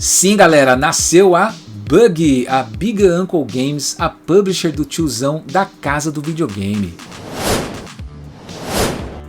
Sim, galera, nasceu a Bug, a Big Uncle Games, a publisher do tiozão da casa do videogame.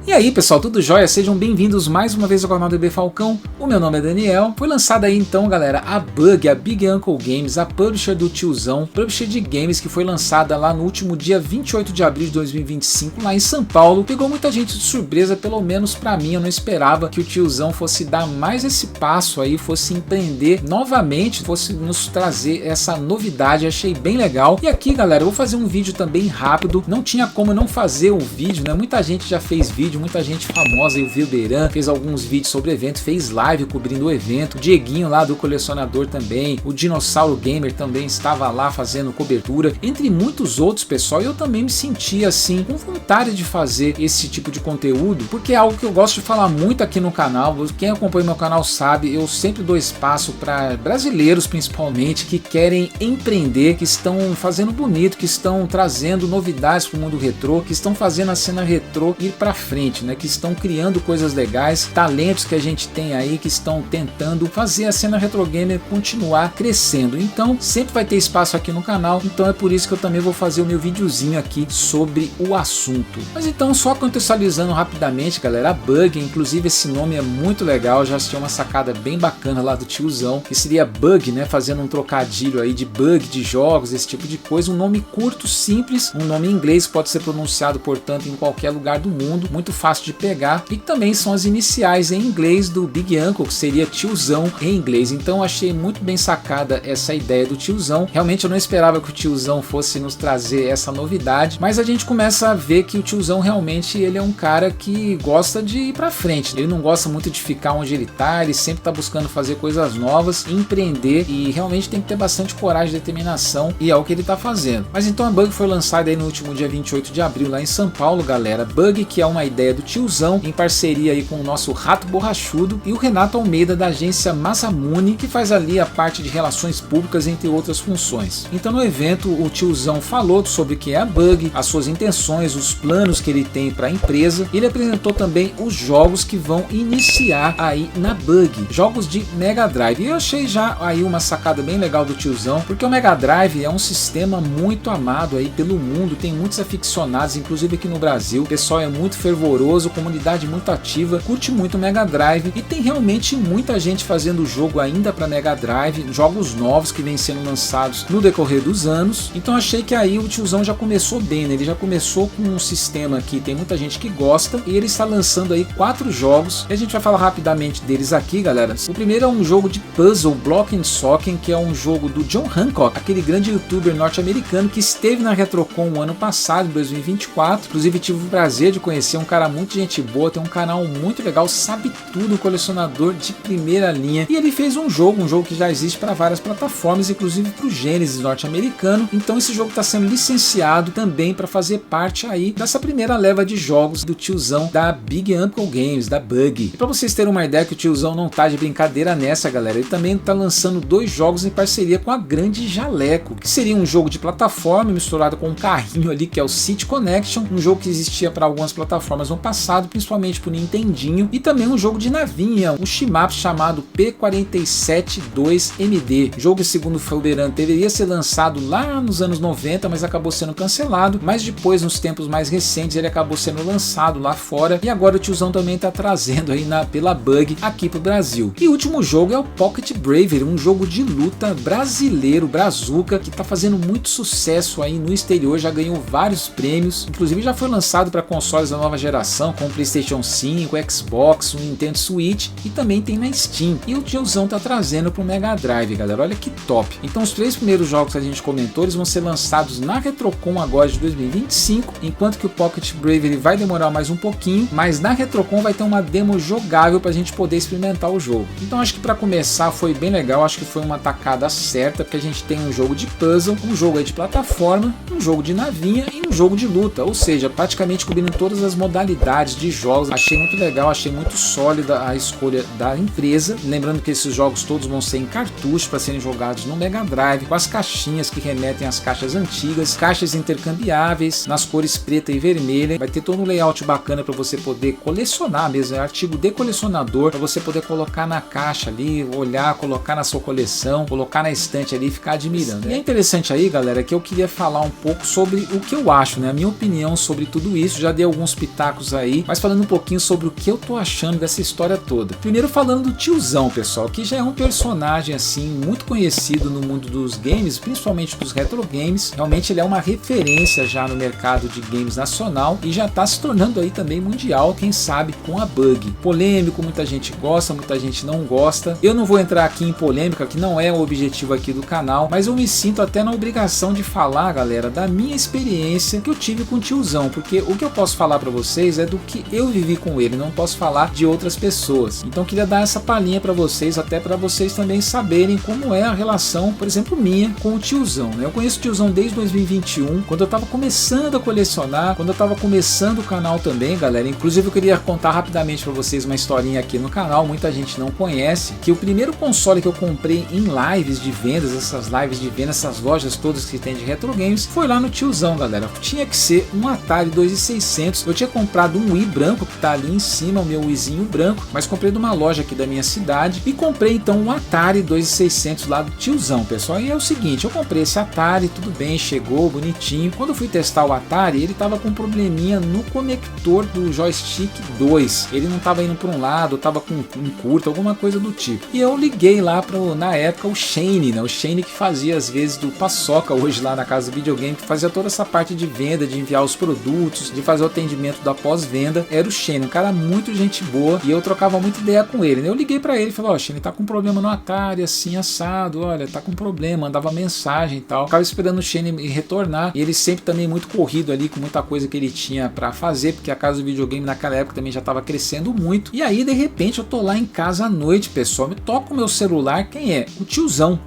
E aí pessoal, tudo jóia? Sejam bem-vindos mais uma vez ao canal DB Falcão. O meu nome é Daniel. Foi lançada aí então, galera, a Bug, a Big Uncle Games, a publisher do tiozão, publisher de games que foi lançada lá no último dia 28 de abril de 2025 lá em São Paulo. Pegou muita gente de surpresa, pelo menos pra mim. Eu não esperava que o tiozão fosse dar mais esse passo aí, fosse empreender novamente, fosse nos trazer essa novidade. Achei bem legal. E aqui, galera, eu vou fazer um vídeo também rápido. Não tinha como não fazer um vídeo, né? Muita gente já fez vídeo, muita gente famosa, o Vilberan fez alguns vídeos sobre o evento, fez live cobrindo o evento, o Dieguinho lá do colecionador também, o Dinossauro Gamer também estava lá fazendo cobertura, entre muitos outros, pessoal. E eu também me sentia assim, com vontade de fazer esse tipo de conteúdo, porque é algo que eu gosto de falar muito aqui no canal. Quem acompanha meu canal sabe, eu sempre dou espaço para brasileiros principalmente, que querem empreender, que estão fazendo bonito, que estão trazendo novidades para o mundo retrô, que estão fazendo a cena retrô ir para frente, né? Que estão criando coisas legais, talentos que a gente tem aí que estão tentando fazer a cena retro gamer continuar crescendo. Então sempre vai ter espaço aqui no canal, então é por isso que eu também vou fazer o meu videozinho aqui sobre o assunto. Mas então, só contextualizando rapidamente, galera, a Bug, inclusive esse nome é muito legal, já tinha uma sacada bem bacana lá do tiozão, que seria Bug, né, fazendo um trocadilho aí de bug de jogos, esse tipo de coisa. Um nome curto, simples, um nome em inglês, pode ser pronunciado portanto em qualquer lugar do mundo, muito fácil de pegar, e também são as iniciais em inglês do Big Uncle, que seria tiozão em inglês. Então achei muito bem sacada essa ideia do tiozão. Realmente eu não esperava que o tiozão fosse nos trazer essa novidade, mas a gente começa a ver que o tiozão realmente ele é um cara que gosta de ir pra frente. Ele não gosta muito de ficar onde ele tá, ele sempre tá buscando fazer coisas novas, empreender, e realmente tem que ter bastante coragem e determinação, e é o que ele tá fazendo. Mas então a Bug foi lançada aí no último dia 28 de abril lá em São Paulo, galera. Bug, que é uma ideia do tiozão, em parceria aí com o nosso Rato Borrachudo e o Renato Almeida da agência Masamune, que faz ali a parte de relações públicas, entre outras funções. Então no evento o tiozão falou sobre o que é a Bug, as suas intenções, os planos que ele tem para a empresa. Ele apresentou também os jogos que vão iniciar aí na Bug, jogos de Mega Drive. E eu achei já aí uma sacada bem legal do tiozão, porque o Mega Drive é um sistema muito amado aí pelo mundo, tem muitos aficionados, inclusive aqui no Brasil. O pessoal é muito fervoroso, comunidade muito ativa, curte muito o Mega Drive, e tem realmente muita gente fazendo jogo ainda para Mega Drive, jogos novos que vêm sendo lançados no decorrer dos anos. Então achei que aí o tiozão já começou bem, né? Ele já começou com um sistema que tem muita gente que gosta, e ele está lançando aí 4 jogos, e a gente vai falar rapidamente deles aqui, galera. O primeiro é um jogo de puzzle, Block and Socken, que é um jogo do John Hancock, aquele grande youtuber norte-americano que esteve na Retrocon o ano passado, em 2024. Inclusive tive o prazer de conhecer um cara muito gente boa, tem um canal muito legal, sabe tudo, um colecionador de primeira linha, e ele fez um jogo que já existe para várias plataformas, inclusive para o Genesis norte-americano. Então esse jogo está sendo licenciado também para fazer parte aí dessa primeira leva de jogos do tiozão da Big Uncle Games, da Bug. E para vocês terem uma ideia que o tiozão não tá de brincadeira nessa, galera, ele também está lançando 2 jogos em parceria com a Grande Jaleco, que seria um jogo de plataforma misturado com um carrinho ali, que é o City Connection, um jogo que existia para algumas plataformas no passado, principalmente pro Nintendinho, e também um jogo de navinha, um shmup chamado P472MD, jogo que segundo o Vilberan deveria ser lançado lá nos anos 90, mas acabou sendo cancelado. Mas depois, nos tempos mais recentes, ele acabou sendo lançado lá fora, e agora o tiozão também tá trazendo aí pela Bug aqui pro Brasil. E o último jogo é o Pocket Bravery, um jogo de luta brasileiro, brazuca, que tá fazendo muito sucesso aí no exterior, já ganhou vários prêmios, inclusive já foi lançado para consoles da nova geração, como PlayStation 5, Xbox, o Nintendo Switch, e também tem na Steam. E o tiozão tá trazendo pro Mega Drive, galera, olha que top. Então os 3 primeiros jogos que a gente comentou, eles vão ser lançados na Retrocon agora de 2025, enquanto que o Pocket Bravery vai demorar mais um pouquinho, mas na Retrocon vai ter uma demo jogável pra gente poder experimentar o jogo. Então acho que para começar foi bem legal, acho que foi uma tacada certa, porque a gente tem um jogo de puzzle, um jogo aí de plataforma, um jogo de navinha e um jogo de luta, ou seja, praticamente cobrindo todas as modalidades qualidades de jogos. Achei muito legal, achei muito sólida a escolha da empresa. Lembrando que esses jogos todos vão ser em cartucho para serem jogados no Mega Drive, com as caixinhas que remetem às caixas antigas, caixas intercambiáveis nas cores preta e vermelha. Vai ter todo um layout bacana para você poder colecionar mesmo, é artigo de colecionador, para você poder colocar na caixa ali, olhar, colocar na sua coleção, colocar na estante ali e ficar admirando. E é interessante aí, galera, que eu queria falar um pouco sobre o que eu acho, né? A minha opinião sobre tudo isso. Já dei alguns pitacos aí, mas falando um pouquinho sobre o que eu tô achando dessa história toda. Primeiro falando do tiozão, pessoal, que já é um personagem assim muito conhecido no mundo dos games, principalmente dos retro games. Realmente ele é uma referência já no mercado de games nacional e já tá se tornando aí também mundial, quem sabe com a Bug. Polêmico, muita gente gosta, muita gente não gosta. Eu não vou entrar aqui em polêmica, que não é o objetivo aqui do canal, mas eu me sinto até na obrigação de falar, galera, da minha experiência que eu tive com o tiozão, porque o que eu posso falar para vocês é do que eu vivi com ele, não posso falar de outras pessoas. Então queria dar essa palhinha para vocês, até para vocês também saberem como é a relação, por exemplo, minha com o tiozão, né? Eu conheço o tiozão desde 2021, quando eu tava começando a colecionar, quando eu tava começando o canal também, galera. Inclusive eu queria contar rapidamente para vocês uma historinha aqui no canal, muita gente não conhece, que o primeiro console que eu comprei em lives de vendas, essas lives de vendas, essas lojas todas que tem de retro games, foi lá no tiozão, galera. Tinha que ser um Atari 2600. Eu tinha comprado um Wii branco, que tá ali em cima, o meu Wiizinho branco, mas comprei de uma loja aqui da minha cidade e comprei então um Atari 2600 lá do tiozão, pessoal. E é o seguinte, eu comprei esse Atari, tudo bem, chegou bonitinho. Quando eu fui testar o Atari, ele tava com um probleminha no conector do joystick 2. Ele não tava indo para um lado, tava com um curto, alguma coisa do tipo. E eu liguei lá pro, na época, o Shane, né? O Shane que fazia às vezes do Paçoca hoje lá na Casa do Videogame, que fazia toda essa parte de venda, de enviar os produtos, de fazer o atendimento da pós-venda. Era o Shane, um cara muito gente boa, e eu trocava muita ideia com ele, né? Eu liguei pra ele e falei, ó, Shane, tá com problema no Atari, assim, assado, olha, tá com problema, mandava mensagem e tal. Ficava esperando o Shane me retornar, e ele sempre também muito corrido ali, com muita coisa que ele tinha pra fazer, porque a Casa do Videogame naquela época também já tava crescendo muito. E aí, de repente, eu tô lá em casa à noite, pessoal, me toca o meu celular, quem é? O tiozão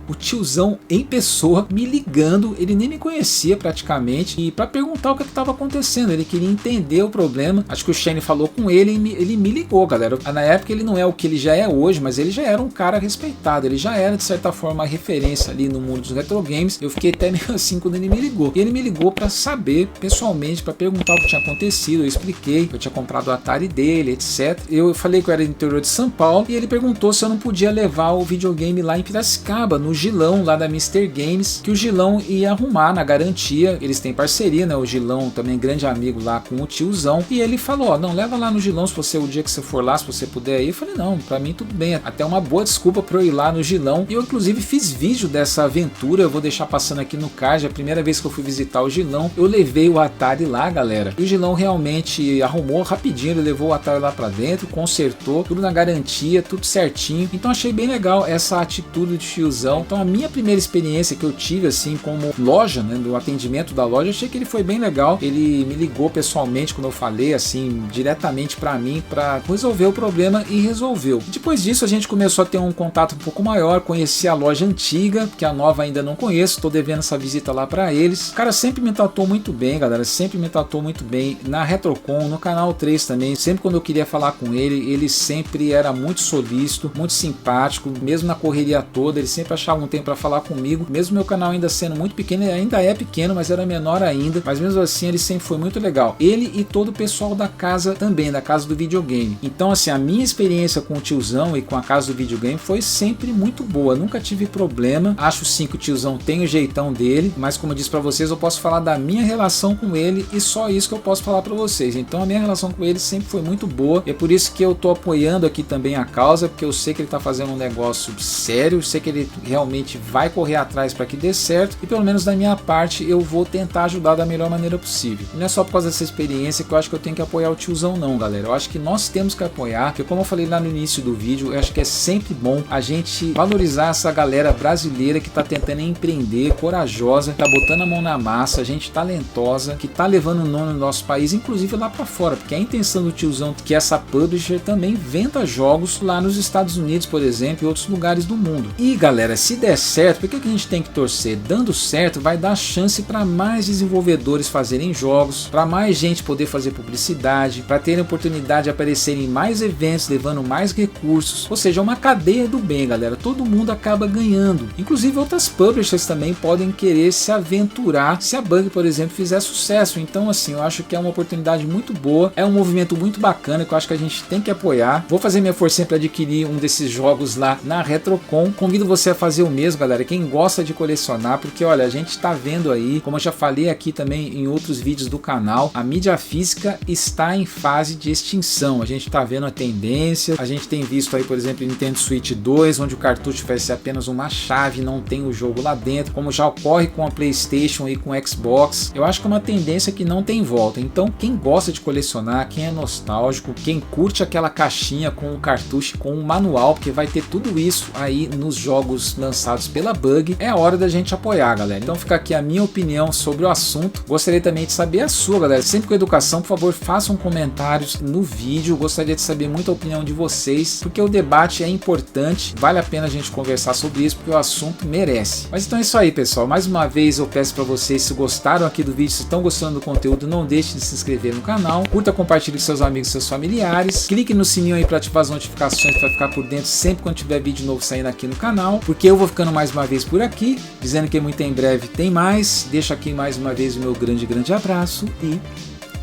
em pessoa, me ligando, ele nem me conhecia praticamente, e pra perguntar o que estava acontecendo, ele queria entender o problema. Acho que o Shane falou com ele e ele me ligou, galera. Na época ele não é o que ele já é hoje, mas ele já era um cara respeitado, ele já era de certa forma uma referência ali no mundo dos retro games. Eu fiquei até meio assim quando ele me ligou. E ele me ligou para saber pessoalmente, para perguntar o que tinha acontecido. Eu expliquei que eu tinha comprado o Atari dele, etc. Eu falei que eu era do interior de São Paulo e ele perguntou se eu não podia levar o videogame lá em Piracicaba, no Gilão, lá da Mr. Games, que o Gilão ia arrumar na garantia. Eles têm parceria, né? O Gilão também grande amigo lá com o tiozão, e ele falou, ó, não, leva lá no Gilão, se você, o dia que você for lá, se você puder ir. Eu falei, não, pra mim tudo bem, até uma boa desculpa pra eu ir lá no Gilão. E eu inclusive fiz vídeo dessa aventura, eu vou deixar passando aqui no card. A primeira vez que eu fui visitar o Gilão, eu levei o Atari lá, galera, e o Gilão realmente arrumou rapidinho, ele levou o Atari lá pra dentro, consertou, tudo na garantia, tudo certinho. Então achei bem legal essa atitude do tiozão. Então a minha primeira experiência que eu tive assim como loja, né, do atendimento da loja, achei que ele foi bem legal. Ele me ligou pessoalmente, como eu falei, assim, diretamente para mim, para resolver o problema, e resolveu. Depois disso a gente começou a ter um contato um pouco maior, conheci a loja antiga, que a nova ainda não conheço, tô devendo essa visita lá para eles. O cara sempre me tratou muito bem, galera, sempre me tratou muito bem na Retrocon, no canal 3 também. Sempre quando eu queria falar com ele sempre era muito solícito, muito simpático, mesmo na correria toda, ele sempre achava um tempo para falar comigo, mesmo meu canal ainda sendo muito pequeno, ele ainda é pequeno, mas era menor ainda, mas mesmo assim ele sempre foi muito legal. Ele e todo o pessoal da casa também, da Casa do Videogame. Então assim, a minha experiência com o tiozão e com a Casa do Videogame foi sempre muito boa, nunca tive problema. Acho sim que o tiozão tem o jeitão dele, mas como eu disse para vocês, eu posso falar da minha relação com ele e só isso que eu posso falar para vocês. Então a minha relação com ele sempre foi muito boa, e é por isso que eu tô apoiando aqui também a causa, porque eu sei que ele tá fazendo um negócio sério, eu sei que ele realmente vai correr atrás para que dê certo, e pelo menos da minha parte eu vou tentar ajudar da melhor maneira possível. E não é só por causa dessa experiência que eu acho que eu tenho que apoiar o tiozão não, galera. Eu acho que nós temos que apoiar, porque como eu falei lá no início do vídeo, eu acho que é sempre bom a gente valorizar essa galera brasileira que tá tentando empreender, corajosa, tá botando a mão na massa, gente talentosa, que tá levando o nome no nosso país, inclusive lá para fora, porque a intenção do tiozão é que essa publisher também venda jogos lá nos Estados Unidos, por exemplo, e outros lugares do mundo. E galera, se der certo, por que a gente tem que torcer? Dando certo, vai dar chance para mais desenvolvedores fazerem jogos, para mais gente poder fazer publicidade publicidade, para terem oportunidade de aparecer em mais eventos, levando mais recursos, ou seja, é uma cadeia do bem, galera, todo mundo acaba ganhando, inclusive outras publishers também podem querer se aventurar se a Bug, por exemplo, fizer sucesso. Então assim, eu acho que é uma oportunidade muito boa, é um movimento muito bacana que eu acho que a gente tem que apoiar. Vou fazer minha forcinha para adquirir um desses jogos lá na Retrocon, convido você a fazer o mesmo, galera, quem gosta de colecionar, porque olha, a gente está vendo aí, como eu já falei aqui também em outros vídeos do canal, a mídia física está em fase de extinção. A gente está vendo a tendência, a gente tem visto aí, por exemplo, Nintendo Switch 2, onde o cartucho vai ser apenas uma chave, não tem o jogo lá dentro, como já ocorre com a PlayStation e com o Xbox. Eu acho que é uma tendência que não tem volta. Então quem gosta de colecionar, quem é nostálgico, quem curte aquela caixinha com o cartucho, com o manual, porque vai ter tudo isso aí nos jogos lançados pela Bug, é a hora da gente apoiar, galera. Então fica aqui a minha opinião sobre o assunto. Gostaria também de saber a sua, galera, sempre com educação, por favor, façam comentários no vídeo. Gostaria de saber muito a opinião de vocês, porque o debate é importante, vale a pena a gente conversar sobre isso, porque o assunto merece. Mas então é isso aí, pessoal, mais uma vez eu peço para vocês, se gostaram aqui do vídeo, se estão gostando do conteúdo, não deixe de se inscrever no canal, curta, compartilhe com seus amigos, seus familiares, clique no sininho aí para ativar as notificações para ficar por dentro sempre quando tiver vídeo novo saindo aqui no canal, porque eu vou ficando mais uma vez por aqui, dizendo que muito em breve tem mais. Deixo aqui mais uma vez o meu grande abraço e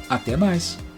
até mais.